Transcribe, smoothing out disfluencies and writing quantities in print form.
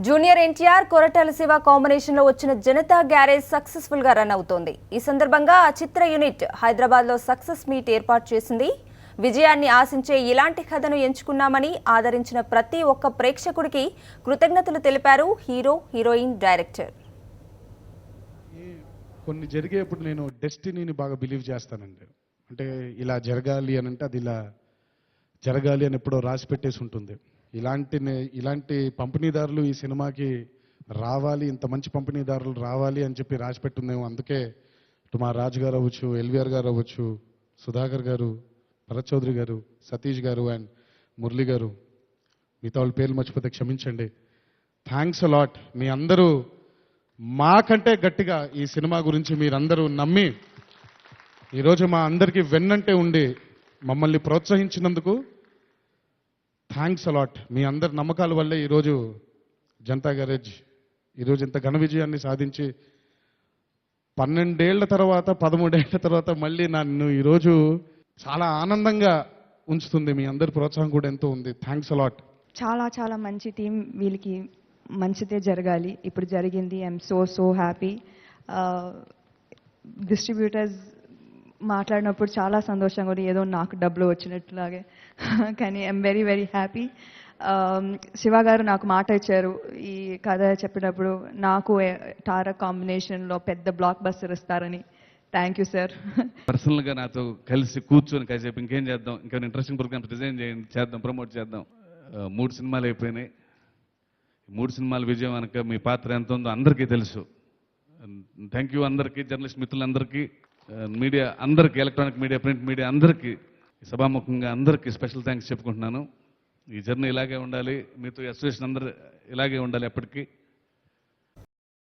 Junior NTR Koratala Shiva combination లో వచ్చిన Janata garage successful గా రన్ అవుతోంది. ఈ సందర్భంగా ఆ చిత్ర యూనిట్ హైదరాబాద్ లో సక్సెస్ మీట్ ఏర్పాటు చేసింది. విజయాన్ని ఆశించే ఇలాంటి కథను ఎంచుకున్నామని ఆదరించిన ప్రతి ఒక్క ప్రేక్షకుడికి కృతజ్ఞతలు తెలిపారు హీరో, హీరోయిన్, డైరెక్టర్. కొన్ని జరిగేప్పుడు నేను డెస్టినీని బాగా బిలీవ్ చేస్తానండి. అంటే ఇలా జరగాలి అని అంటే అది ఇలా జరగాలి అని ఎప్పుడో రాసి పెట్టేసి ఉంటుంది. ఇలాంటి పంపిణీదారులు ఈ సినిమాకి రావాలి, ఇంత మంచి పంపిణీదారులు రావాలి అని చెప్పి రాసి పెట్టుందేమో. అందుకే ఇటు మా రాజు గారు అవ్వచ్చు, ఎల్వీఆర్ గారు అవ్వచ్చు, సుధాకర్ గారు, భరత్ చౌదరి గారు, సతీష్ గారు అండ్ మురళి గారు, మిగతా వాళ్ళ పేర్లు మర్చిపోతే క్షమించండి. Thanks a lot. మీ అందరూ మాకంటే గట్టిగా ఈ సినిమా గురించి మీరందరూ నమ్మి ఈరోజు మా అందరికీ వెన్నంటే ఉండి మమ్మల్ని ప్రోత్సహించినందుకు థ్యాంక్స్ అలాట్. మీ అందరి నమ్మకాల వల్లే ఈరోజు జనతా గ్యారేజ్ ఈరోజు ఇంత ఘన విజయాన్ని సాధించి 12 ఏళ్ల తర్వాత 13 ఏళ్ల తర్వాత మళ్ళీ నన్ను ఈరోజు చాలా ఆనందంగా ఉంచుతుంది. మీ అందరి ప్రోత్సాహం కూడా ఎంతో ఉంది. Thanks a lot. చాలా చాలా మంచి టీం, వీళ్ళకి మంచిదే జరగాలి. ఇప్పుడు జరిగింది. I'm so happy. డిస్ట్రిబ్యూటర్స్ మాట్లాడినప్పుడు చాలా సంతోషంగా ఉంది, ఏదో నాకు డబ్బులు వచ్చినట్లాగే. కానీ ఐఎమ్ వెరీ హ్యాపీ. శివ గారు నాకు మాట ఇచ్చారు ఈ కథ చెప్పినప్పుడు, నాకు తారక్ కాంబినేషన్లో పెద్ద బ్లాక్ బస్టర్ ఇస్తారని. Thank you sir. పర్సనల్గా నాతో కలిసి కూర్చొని కాసేపు ఇంకేం చేద్దాం, ఇంకేమైనా ఇంట్రెస్టింగ్ ప్రోగ్రామ్స్ డిజైన్ చేద్దాం, ప్రమోట్ చేద్దాం. 3 సినిమాలు అయిపోయినాయి. 3 సినిమాల విజయం అనక మీ పాత్ర ఎంత ఉందో అందరికీ తెలుసు. థ్యాంక్ యూ అందరికీ, జర్నలిస్ట్ మిత్రులందరికీ, మీడియా అందరికీ, ఎలక్ట్రానిక్ మీడియా, ప్రింట్ మీడియా అందరికీ, సభాముఖంగా అందరికీ స్పెషల్ థ్యాంక్స్ చెప్పుకుంటున్నాను. ఈ జర్నీ ఇలాగే ఉండాలి, మీతో అసోసియేషన్ అందరూ ఇలాగే ఉండాలి ఎప్పటికీ.